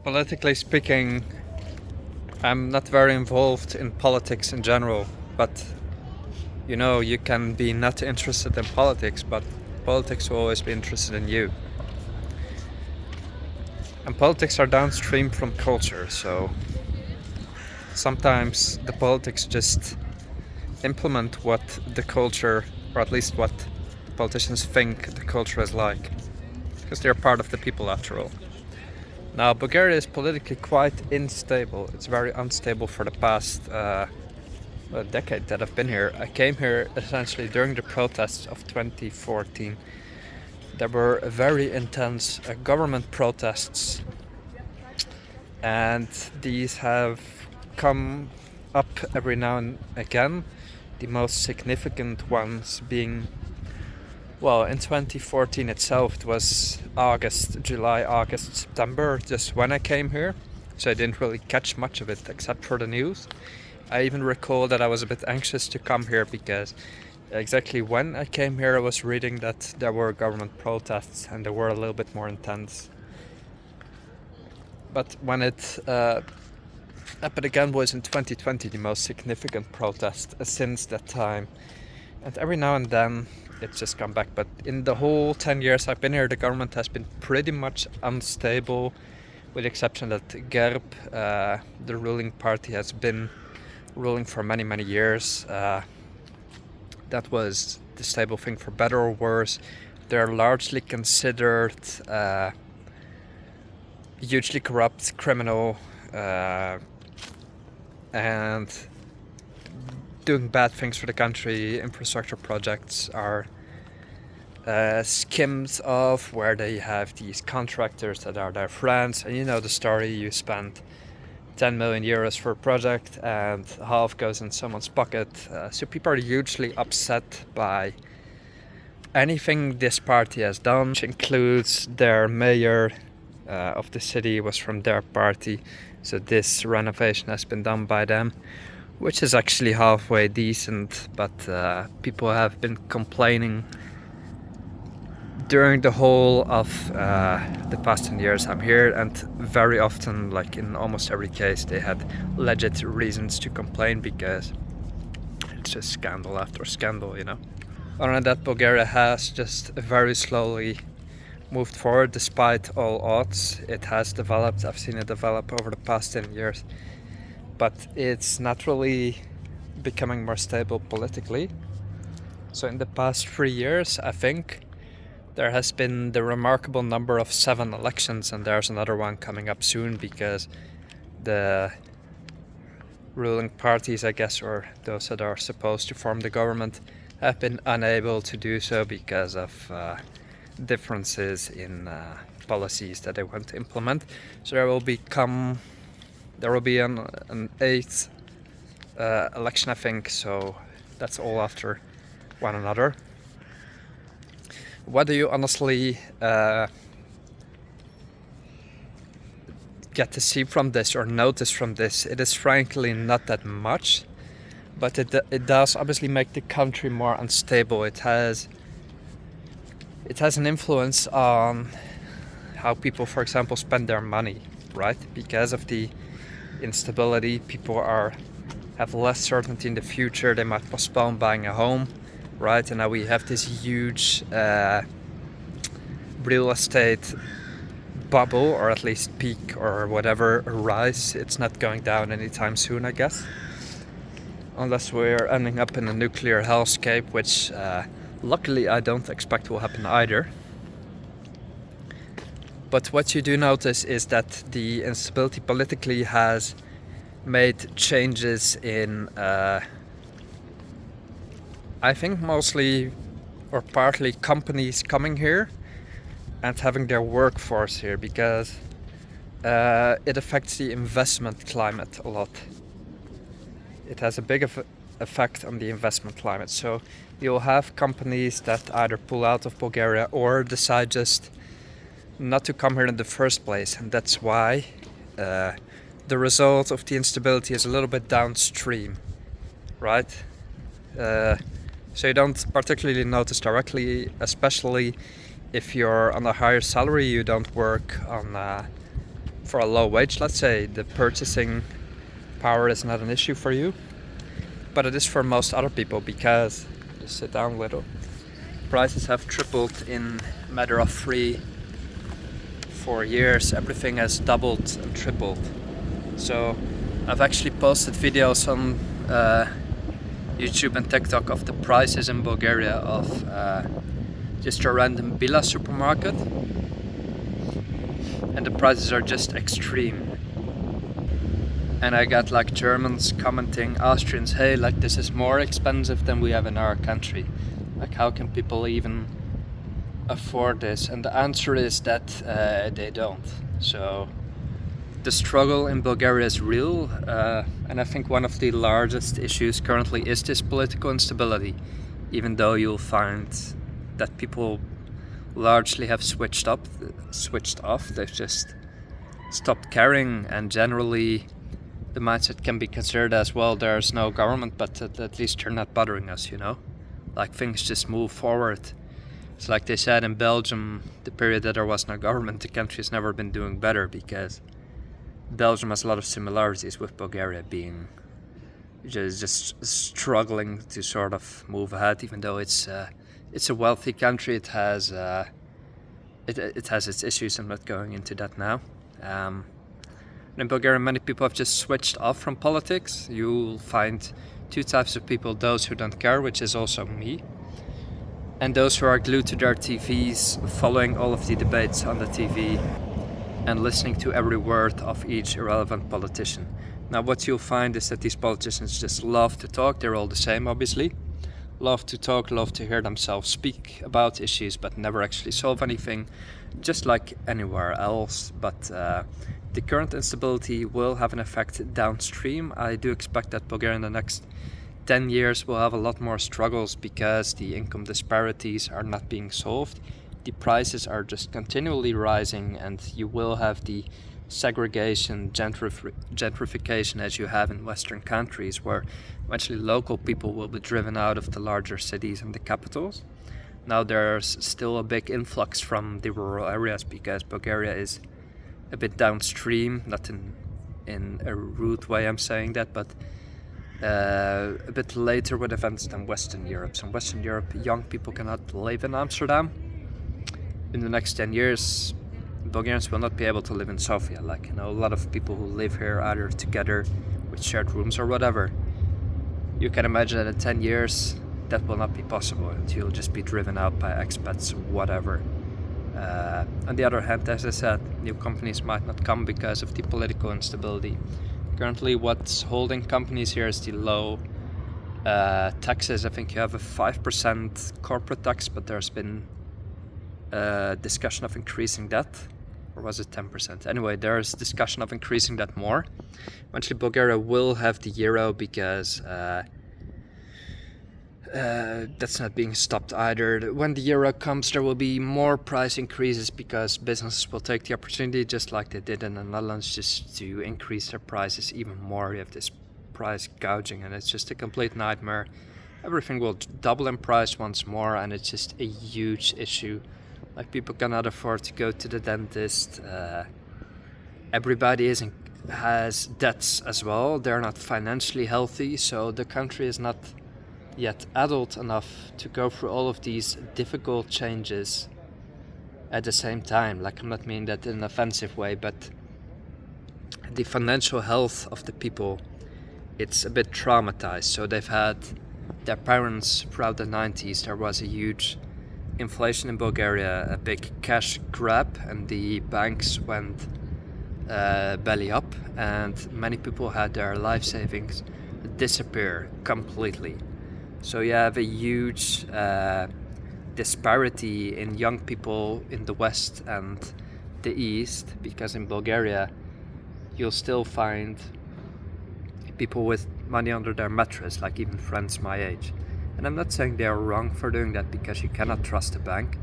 Politically speaking, I'm not very involved in politics in general, but you can be not interested in politics, but politics will always be interested in you. And politics are downstream from culture, so sometimes the politics just implement what the culture, or at least what the politicians think the culture is like, because they're part of the people after all. Now, Bulgaria is politically quite unstable. It's very unstable for the past a decade that I've been here. I came here essentially during the protests of 2014. There were very intense government protests, and these have come up every now and again. The most significant ones being, well, in 2014 itself, it was July, August, September, just when I came here. So I didn't really catch much of it except for the news. I even recall that I was a bit anxious to come here because exactly when I came here I was reading that there were government protests and they were a little bit more intense. But when it happened again was in 2020, the most significant protest since that time. And every now and then it's just come back. But in the whole 10 years I've been here, the government has been pretty much unstable, with the exception that GERB, the ruling party, has been ruling for many, many years. That was the stable thing, for better or worse. They're largely considered hugely corrupt, criminal, and doing bad things for the country. Infrastructure projects are skimmed off, where they have these contractors that are their friends, and you know the story. You spend 10 million euros for a project and half goes in someone's pocket. So people are hugely upset by anything this party has done, which includes their mayor of the city was from their party. So this renovation has been done by them, which is actually halfway decent, but people have been complaining during the whole of the past 10 years I'm here, and very often, like in almost every case, they had legit reasons to complain because it's just scandal after scandal, Other than that, Bulgaria has just very slowly moved forward despite all odds. It has developed. I've seen it develop over the past 10 years, but it's not really becoming more stable politically. So in the past 3 years, I think, there has been the remarkable number of 7 elections, and there's another one coming up soon because the ruling parties, I guess, or those that are supposed to form the government, have been unable to do so because of differences in policies that they want to implement. So there will be an 8th election, I think. So that's all after one another. What do you honestly get to see from this or notice from this? It is frankly not that much, but it does obviously make the country more unstable. It has an influence on how people, for example, spend their money, right? Because of the instability, people have less certainty in the future. They might postpone buying a home. Right, and now we have this huge real estate bubble, or at least peak, or whatever, rise. It's not going down anytime soon, I guess, unless we're ending up in a nuclear hellscape, which luckily I don't expect will happen either. But what you do notice is that the instability politically has made changes in I think mostly or partly companies coming here and having their workforce here, because it affects the investment climate a lot. It has a big effect on the investment climate. So you'll have companies that either pull out of Bulgaria or decide just not to come here in the first place, and that's why the result of the instability is a little bit downstream, right? So you don't particularly notice directly, especially if you're on a higher salary. You don't work on for a low wage, let's say, the purchasing power is not an issue for you, but it is for most other people, because, just sit down a little, prices have tripled in a matter of 3-4 years. Everything has doubled and tripled. So I've actually posted videos on YouTube and TikTok of the prices in Bulgaria of just a random Bila supermarket, and the prices are just extreme. And I got like Germans commenting, Austrians, hey, like this is more expensive than we have in our country. Like, how can people even afford this? And the answer is that they don't. So the struggle in Bulgaria is real, and I think one of the largest issues currently is this political instability, even though you'll find that people largely have switched off. They've just stopped caring, and generally the mindset can be considered as, well, there's no government, but at least they're not bothering us, you know? Like, things just move forward. It's like they said in Belgium, the period that there was no government, the country has never been doing better, because Belgium has a lot of similarities with Bulgaria, being just struggling to sort of move ahead, even though it's a wealthy country. It has its issues. I'm not going into that now. In Bulgaria, many people have just switched off from politics. You'll find two types of people: those who don't care, which is also me, and those who are glued to their TVs, following all of the debates on the TV and listening to every word of each irrelevant politician. Now, what you'll find is that these politicians just love to talk. They're all the same, obviously. Love to talk, love to hear themselves speak about issues, but never actually solve anything, just like anywhere else. But the current instability will have an effect downstream. I do expect that Bulgaria in the next 10 years will have a lot more struggles, because the income disparities are not being solved. The prices are just continually rising, and you will have the segregation, gentrification as you have in Western countries, where eventually local people will be driven out of the larger cities and the capitals. Now, there's still a big influx from the rural areas, because Bulgaria is a bit downstream, not in a rude way I'm saying that, but a bit later with events than Western Europe. So in Western Europe, young people cannot live in Amsterdam. In the next 10 years, Bulgarians will not be able to live in Sofia. Like, you know, a lot of people who live here either together with shared rooms or whatever. You can imagine that in 10 years, that will not be possible, and you'll just be driven out by expats, whatever. On the other hand, as I said, new companies might not come because of the political instability. Currently, what's holding companies here is the low taxes. I think you have a 5% corporate tax, but there's been discussion of increasing that, or was it 10%? Anyway, there's discussion of increasing that more. Eventually, Bulgaria will have the euro, because that's not being stopped either. When the euro comes, there will be more price increases, because businesses will take the opportunity, just like they did in the Netherlands, just to increase their prices even more. You have this price gouging, and it's just a complete nightmare. Everything will double in price once more, and it's just a huge issue. Like, people cannot afford to go to the dentist. Everybody has debts as well. They're not financially healthy, so the country is not yet adult enough to go through all of these difficult changes at the same time. Like, I'm not meaning that in an offensive way, but the financial health of the people, it's a bit traumatized. So they've had their parents throughout the 90s. There was a huge inflation in Bulgaria, a big cash grab, and the banks went belly up, and many people had their life savings disappear completely. So you have a huge disparity in young people in the West and the East, because in Bulgaria you'll still find people with money under their mattress, like even friends my age. And I'm not saying they are wrong for doing that, because you cannot trust a bank,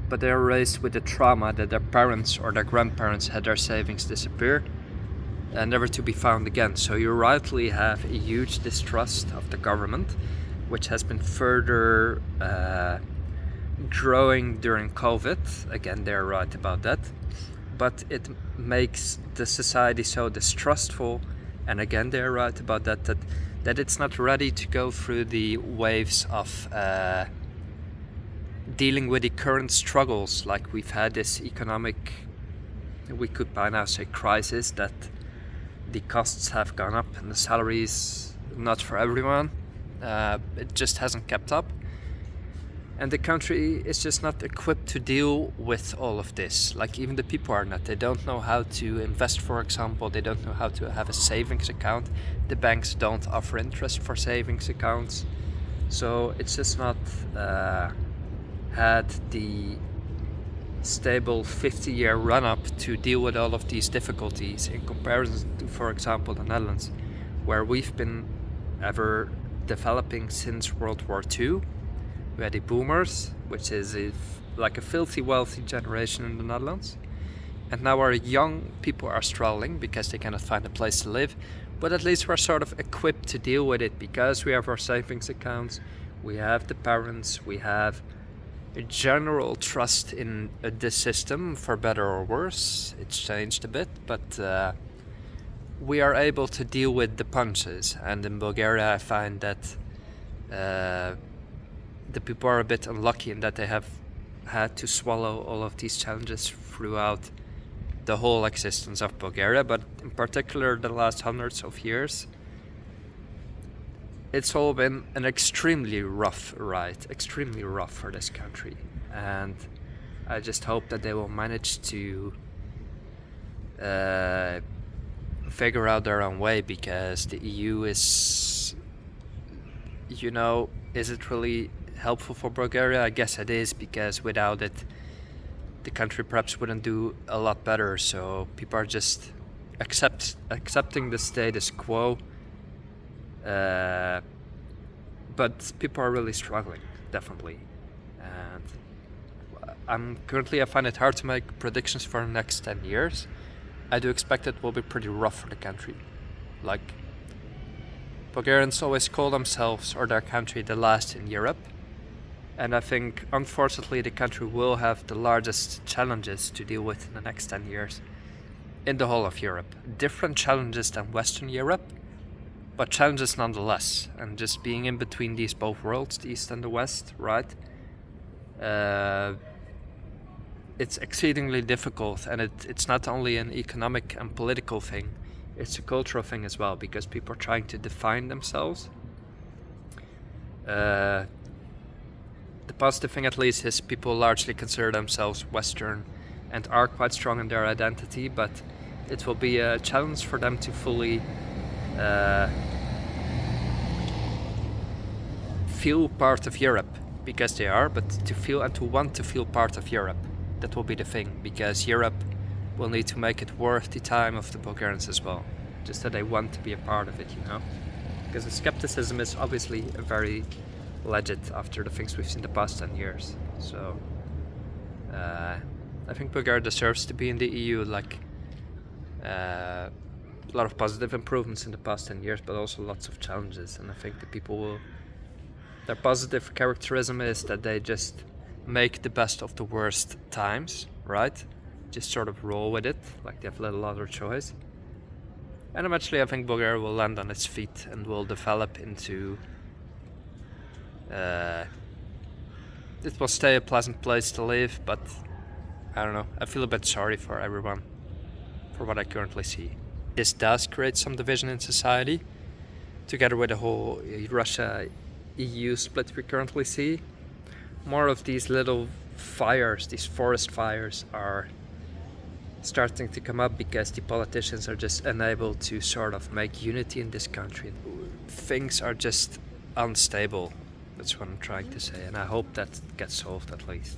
but they are raised with the trauma that their parents or their grandparents had their savings disappear and never to be found again. So you rightly have a huge distrust of the government, which has been further growing during COVID. Again, they're right about that. but it makes the society so distrustful, and again they're right about that it's not ready to go through the waves of dealing with the current struggles. Like we've had this economic, we could by now say, crisis, that the costs have gone up and the salaries, not for everyone, it just hasn't kept up. And the country is just not equipped to deal with all of this. Like even the people are not. They don't know how to invest, for example. They don't know how to have a savings account. The banks don't offer interest for savings accounts. So it's just not had the stable 50-year run-up to deal with all of these difficulties in comparison to, for example, the Netherlands, where we've been ever developing since World War II. We had the boomers, which is like a filthy wealthy generation in the Netherlands. And now our young people are struggling because they cannot find a place to live. But at least we're sort of equipped to deal with it because we have our savings accounts, we have the parents, we have a general trust in the system, for better or worse. It's changed a bit, but we are able to deal with the punches. And in Bulgaria I find that the people are a bit unlucky in that they have had to swallow all of these challenges throughout the whole existence of Bulgaria, but in particular the last hundreds of years. It's all been an extremely rough ride, extremely rough for this country, and I just hope that they will manage to figure out their own way, because the EU is, is it really helpful for Bulgaria? I guess it is, because without it the country perhaps wouldn't do a lot better. So people are just accepting the status quo, but people are really struggling, definitely. And I find it hard to make predictions for the next 10 years. I do expect it will be pretty rough for the country. Like, Bulgarians always call themselves, or their country, the last in Europe. And I think, unfortunately, the country will have the largest challenges to deal with in the next 10 years in the whole of Europe. Different challenges than Western Europe, but challenges nonetheless. And just being in between these both worlds, the East and the West, right? It's exceedingly difficult, and it's not only an economic and political thing, it's a cultural thing as well, because people are trying to define themselves. The positive thing, at least, is people largely consider themselves Western and are quite strong in their identity, but it will be a challenge for them to fully feel part of Europe, because they are, but to feel and to want to feel part of Europe. That will be the thing, because Europe will need to make it worth the time of the Bulgarians as well, just that they want to be a part of it, because the skepticism is obviously very legit after the things we've seen the past 10 years. So I think Bulgaria deserves to be in the EU, like a lot of positive improvements in the past 10 years, but also lots of challenges. And I think the people will, their positive characterism is that they just make the best of the worst times, right? Just sort of roll with it, like they have little other choice. And eventually I think Bulgaria will land on its feet and will develop into it will stay a pleasant place to live, but I don't know, I feel a bit sorry for everyone for what I currently see. This does create some division in society, together with the whole Russia-EU split we currently see. More of these little fires, these forest fires, are starting to come up because the politicians are just unable to sort of make unity in this country. Things are just unstable. That's what I'm trying to say, and I hope that gets solved at least.